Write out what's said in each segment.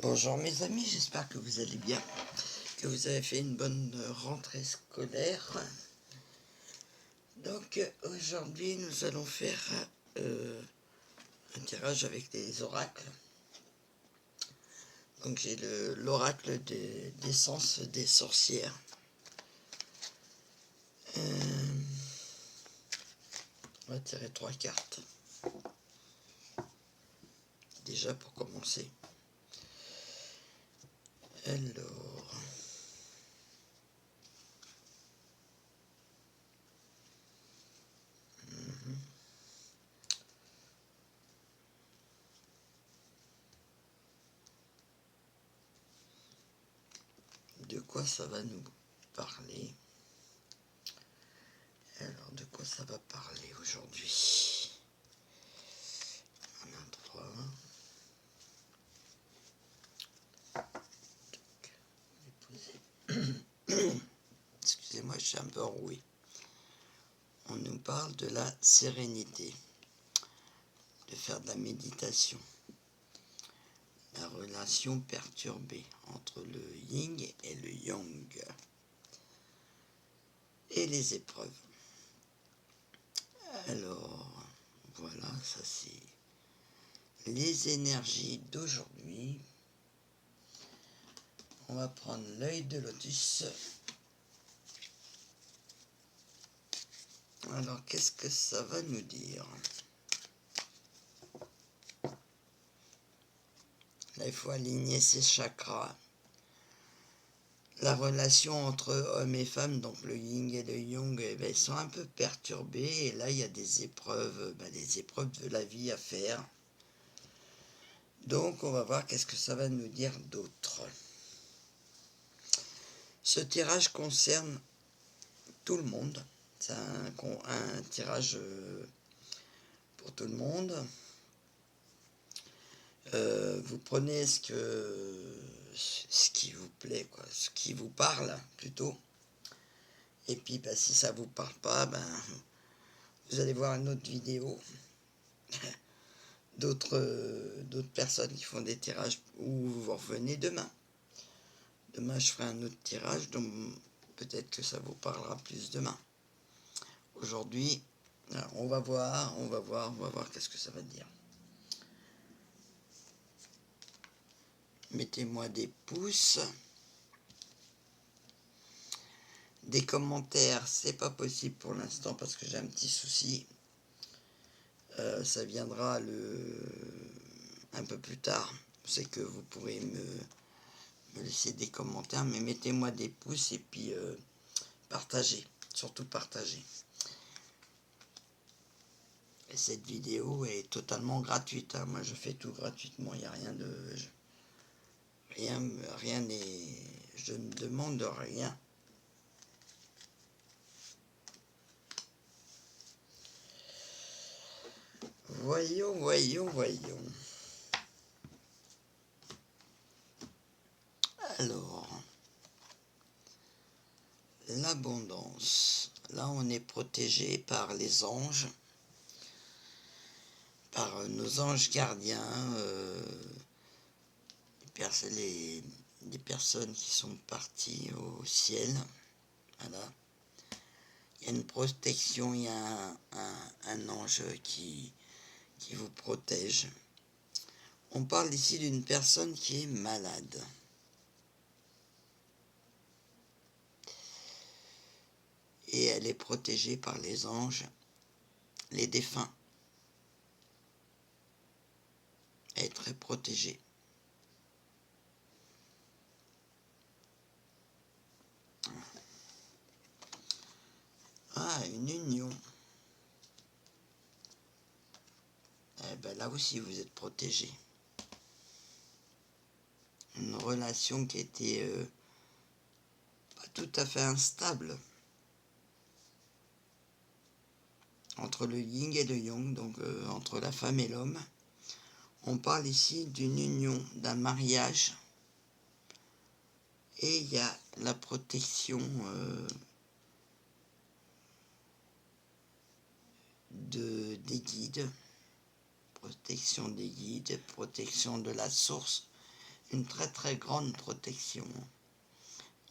Bonjour mes amis, j'espère que vous allez bien, que vous avez fait une bonne rentrée scolaire. Donc aujourd'hui nous allons faire un tirage avec des oracles. Donc j'ai l'oracle d'essence des sorcières. On va tirer 3 cartes. Déjà pour commencer. Alors... de quoi ça va nous parler? Alors de quoi ça va parler aujourd'hui? On a 3. Excusez-moi, je suis un peu enroué. On nous parle de la sérénité, de faire de la méditation, la relation perturbée entre le yin et le yang, et les épreuves. Alors, voilà, ça c'est les énergies d'aujourd'hui. On va prendre l'œil de lotus. Alors, qu'est-ce que ça va nous dire? Là, il faut aligner ses chakras. La relation entre hommes et femmes, donc le yin et le yang, ils sont un peu perturbés. Et là, il y a des épreuves de la vie à faire. Donc, on va voir qu'est-ce que ça va nous dire d'autre. Ce tirage concerne tout le monde. C'est un tirage pour tout le monde. Vous prenez ce qui vous plaît, quoi, ce qui vous parle plutôt. Et puis, si ça vous parle pas, vous allez voir une autre vidéo d'autres personnes qui font des tirages, ou vous revenez demain. Demain, je ferai un autre tirage, donc peut-être que ça vous parlera plus demain. Aujourd'hui, on va voir qu'est-ce que ça va dire. Mettez-moi des pouces. Des commentaires, c'est pas possible pour l'instant parce que j'ai un petit souci. Ça viendra un peu plus tard. C'est que vous pourrez me laisser des commentaires, mais mettez-moi des pouces et puis partagez, surtout partagez. Et cette vidéo est totalement gratuite, hein. Moi je fais tout gratuitement, il n'y a rien de... Rien n'est... Je ne demande rien. Voyons. Alors, l'abondance. Là, on est protégé par les anges, par nos anges gardiens, les personnes qui sont parties au ciel. Voilà. Il y a une protection, il y a un ange qui vous protège. On parle ici d'une personne qui est malade. Et elle est protégée par les anges, les défunts. Elle est très protégée. Ah, une union. Eh bien là aussi vous êtes protégé. Une relation qui était pas tout à fait instable entre le yin et le yang, donc entre la femme et l'homme. On parle ici d'une union, d'un mariage, et il y a la protection des guides, protection des guides, protection de la source, une très très grande protection.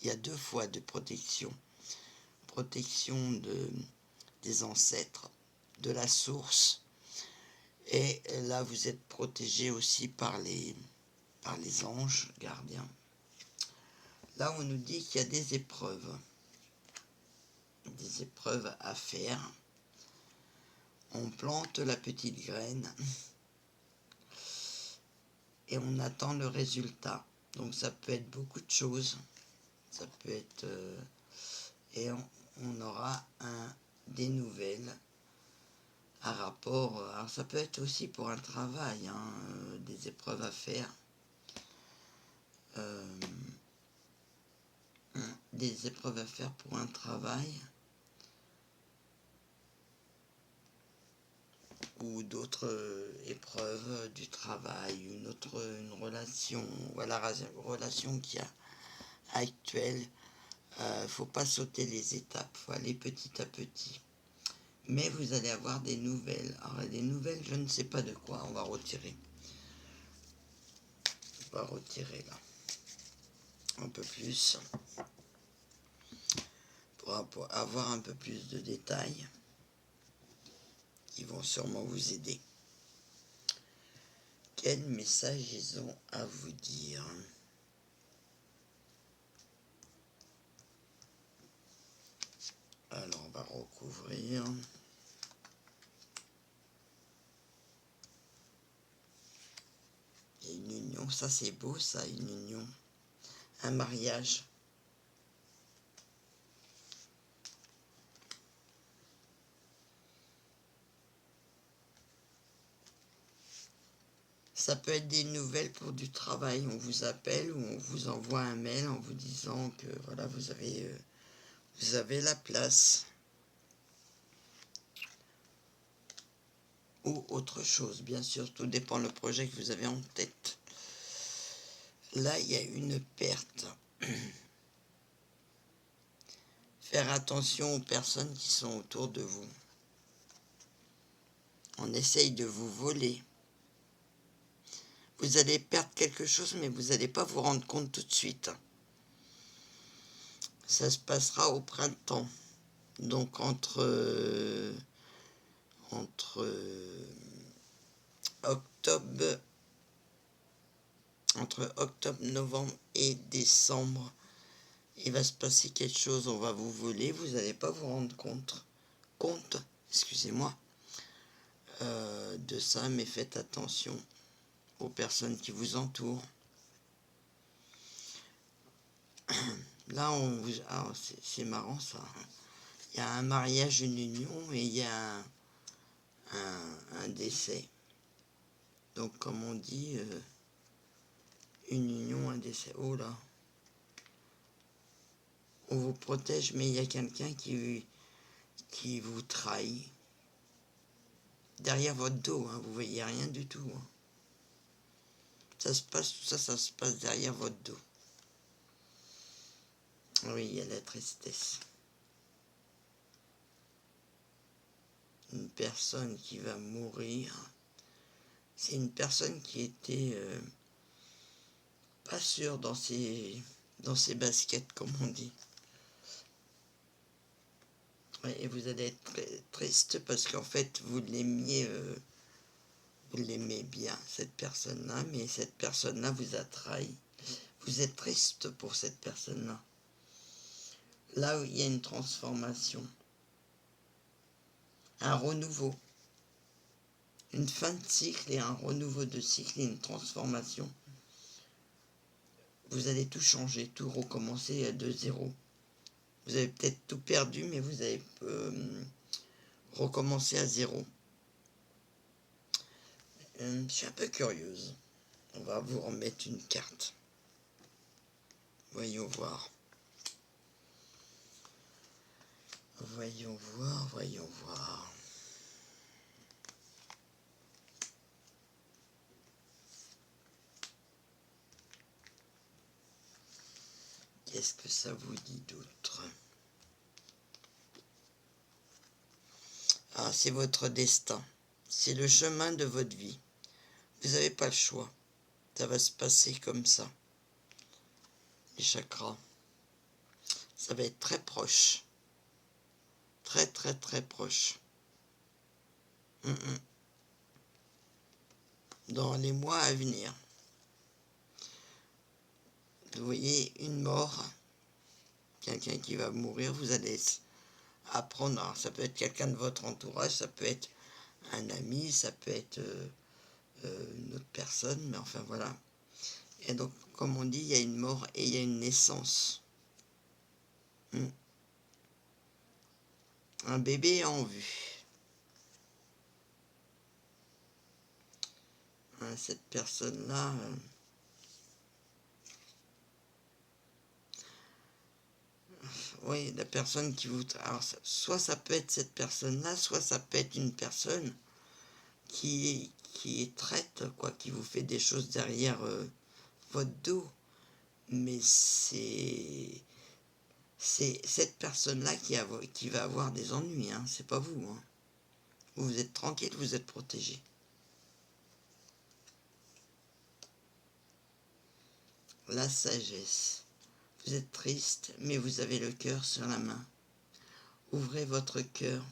Il y a 2 fois de protection. Protection des ancêtres, de la source. Et là, vous êtes protégé aussi par les anges gardiens. Là, on nous dit qu'il y a des épreuves à faire. On plante la petite graine et on attend le résultat. Donc ça peut être beaucoup de choses. Ça peut être... et on aura des nouvelles à rapport... Alors ça peut être aussi pour un travail, hein, des épreuves à faire. Des épreuves à faire pour un travail. Ou d'autres épreuves du travail, une relation, voilà, relation qui a actuelle. Faut pas sauter les étapes, faut aller petit à petit. Mais vous allez avoir des nouvelles. Alors des nouvelles, je ne sais pas de quoi, on va retirer. On va retirer là un peu plus pour avoir un peu plus de détails qui vont sûrement vous aider. Quel message ils ont à vous dire? Alors on va recouvrir. Et une union, ça c'est beau ça, une union. Un mariage. Ça peut être des nouvelles pour du travail. On vous appelle ou on vous envoie un mail en vous disant que voilà, vous avez la place. Ou autre chose, bien sûr, tout dépend le projet que vous avez en tête. Là, il y a une perte. Faire attention aux personnes qui sont autour de vous. On essaye de vous voler. Vous allez perdre quelque chose, mais vous n'allez pas vous rendre compte tout de suite. Ça se passera au printemps. Donc entre octobre, novembre et décembre, il va se passer quelque chose, on va vous voler, vous n'allez pas vous rendre compte, excusez-moi, de ça, mais faites attention aux personnes qui vous entourent. Là, c'est marrant ça. Il y a un mariage, une union, et il y a un décès. Donc, comme on dit, une union, un décès. Oh là! On vous protège, mais il y a quelqu'un qui vous trahit. Derrière votre dos, hein, vous voyez rien du tout. Hein. Tout ça se passe derrière votre dos. Oui, il y a la tristesse. Une personne qui va mourir. C'est une personne qui était pas sûre dans ses baskets, comme on dit. Et vous allez être très triste parce qu'en fait, vous l'aimez bien, cette personne-là, mais cette personne-là vous a trahi. Vous êtes triste pour cette personne-là. Là où il y a une transformation, un renouveau, une fin de cycle et un renouveau de cycle et une transformation. Vous allez tout changer, tout recommencer de zéro. Vous avez peut-être tout perdu, mais vous allez recommencer à zéro. Je suis un peu curieuse. On va vous remettre une carte. Voyons voir. Voyons voir. Qu'est-ce que ça vous dit d'autre? Ah, c'est votre destin. C'est le chemin de votre vie. Vous n'avez pas le choix. Ça va se passer comme ça. les chakras. Ça va être très proche. Très très très proche. Dans les mois à venir. Vous voyez une mort, quelqu'un qui va mourir, vous allez apprendre. Alors, ça peut être quelqu'un de votre entourage, ça peut être un ami, ça peut être une autre personne, mais enfin voilà. Et donc, comme on dit, il y a une mort et il y a une naissance. Un bébé en vue. Cette personne-là... oui, la personne qui vous... Alors, soit ça peut être cette personne-là, soit ça peut être une personne qui est traite, quoi, qui vous fait des choses derrière votre dos. Mais c'est cette personne-là qui va avoir des ennuis, hein, c'est pas vous. Hein. Vous êtes tranquille, vous êtes protégé. La sagesse. Vous êtes triste, mais vous avez le cœur sur la main. Ouvrez votre cœur.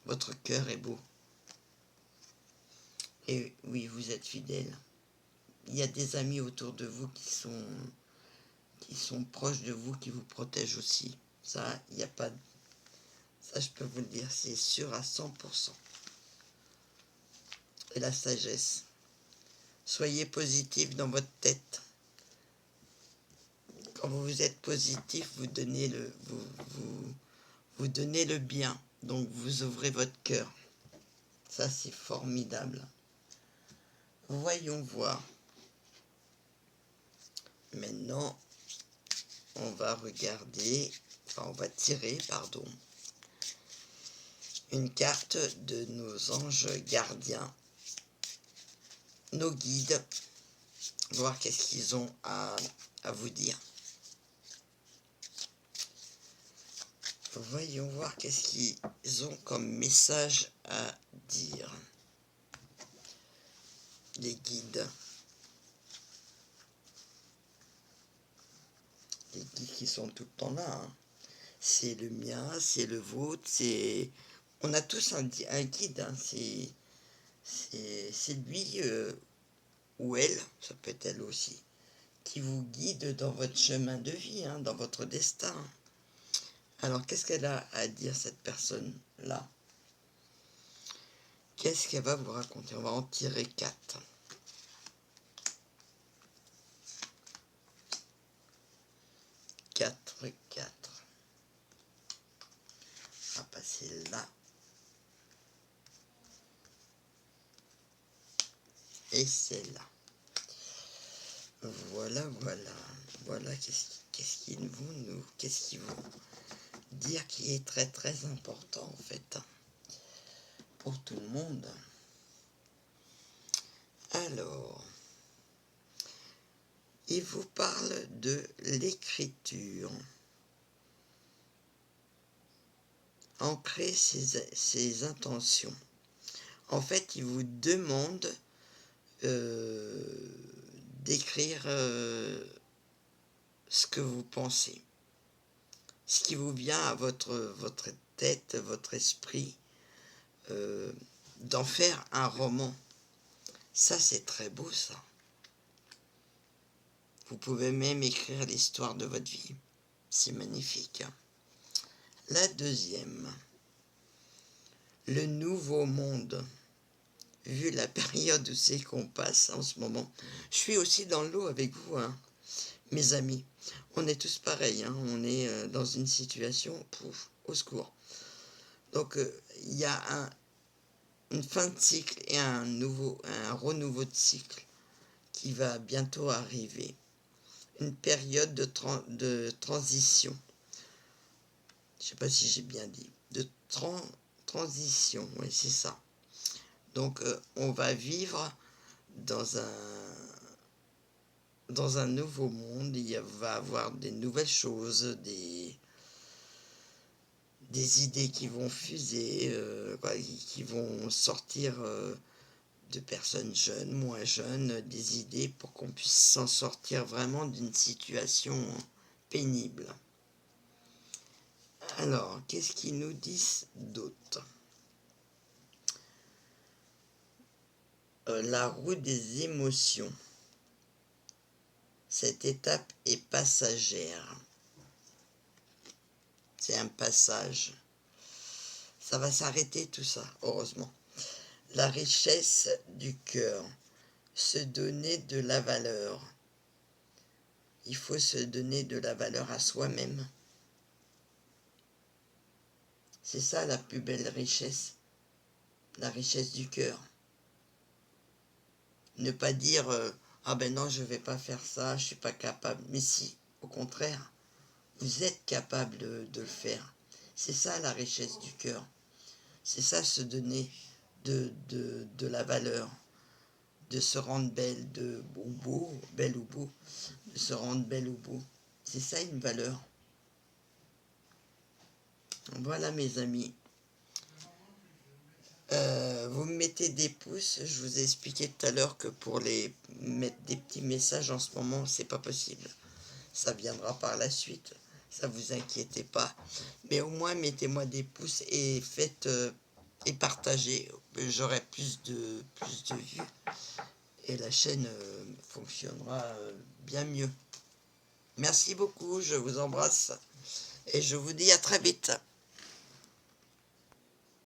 Votre cœur est beau. Et oui, vous êtes fidèle. Il y a des amis autour de vous qui sont proches de vous, qui vous protègent aussi. Ça, il n'y a pas... Ça, je peux vous le dire, c'est sûr à 100%. Et la sagesse. Soyez positif dans votre tête. Quand vous êtes positif, vous donnez vous donnez le bien. Donc, vous ouvrez votre cœur. Ça, c'est formidable. Voyons voir. Maintenant, on va regarder, enfin, on va tirer, pardon, une carte de nos anges gardiens, nos guides, voir qu'est-ce qu'ils ont à vous dire. Voyons voir qu'est-ce qu'ils ont comme message à dire. Les guides. Les guides qui sont tout le temps là. Hein. C'est le mien, c'est le vôtre, c'est... On a tous un guide. Hein. C'est lui ou elle, ça peut être elle aussi, qui vous guide dans votre chemin de vie, hein, dans votre destin. Alors, qu'est-ce qu'elle a à dire, cette personne-là? Qu'est-ce qu'elle va vous raconter? On va en tirer 4. 4. On va passer là. Et c'est là. Voilà. Voilà qu'est-ce qu'ils vont dire qui est très très important en fait pour tout le monde. Alors, il vous parle de l'écriture. Ancrer ses intentions. En fait, il vous demande d'écrire ce que vous pensez, ce qui vous vient à votre tête, votre esprit, d'en faire un roman. Ça, c'est très beau, ça. Vous pouvez même écrire l'histoire de votre vie. C'est magnifique. La deuxième, le nouveau monde. Vu la période où c'est qu'on passe en ce moment. Je suis aussi dans l'eau avec vous, hein, mes amis. On est tous pareils, hein, on est dans une situation, au secours. Donc, il y a une fin de cycle et un renouveau de cycle qui va bientôt arriver. Une période de transition. Je ne sais pas si j'ai bien dit. De transition, oui, c'est ça. Donc, on va vivre dans un nouveau monde. Va avoir des nouvelles choses, des idées qui vont fuser, qui vont sortir de personnes jeunes, moins jeunes, des idées pour qu'on puisse s'en sortir vraiment d'une situation pénible. Alors, qu'est-ce qu'ils nous disent d'autre? La roue des émotions. Cette étape est passagère. C'est un passage. Ça va s'arrêter tout ça, heureusement. La richesse du cœur. Se donner de la valeur. Il faut se donner de la valeur à soi-même. C'est ça la plus belle richesse. La richesse du cœur. Ne pas dire ah ben non, je ne vais pas faire ça, je ne suis pas capable. Mais si, au contraire, vous êtes capable de le faire. C'est ça la richesse du cœur. C'est ça se donner de la valeur, de se rendre belle ou beau, belle ou beau, de se rendre belle ou beau. C'est ça une valeur. Voilà mes amis. Vous me mettez des pouces. Je vous ai expliqué tout à l'heure que pour les mettre des petits messages en ce moment, c'est pas possible. Ça viendra par la suite. Ça vous inquiétez pas. Mais au moins mettez-moi des pouces et faites et partagez. J'aurai plus de vues et la chaîne fonctionnera bien mieux. Merci beaucoup. Je vous embrasse et je vous dis à très vite.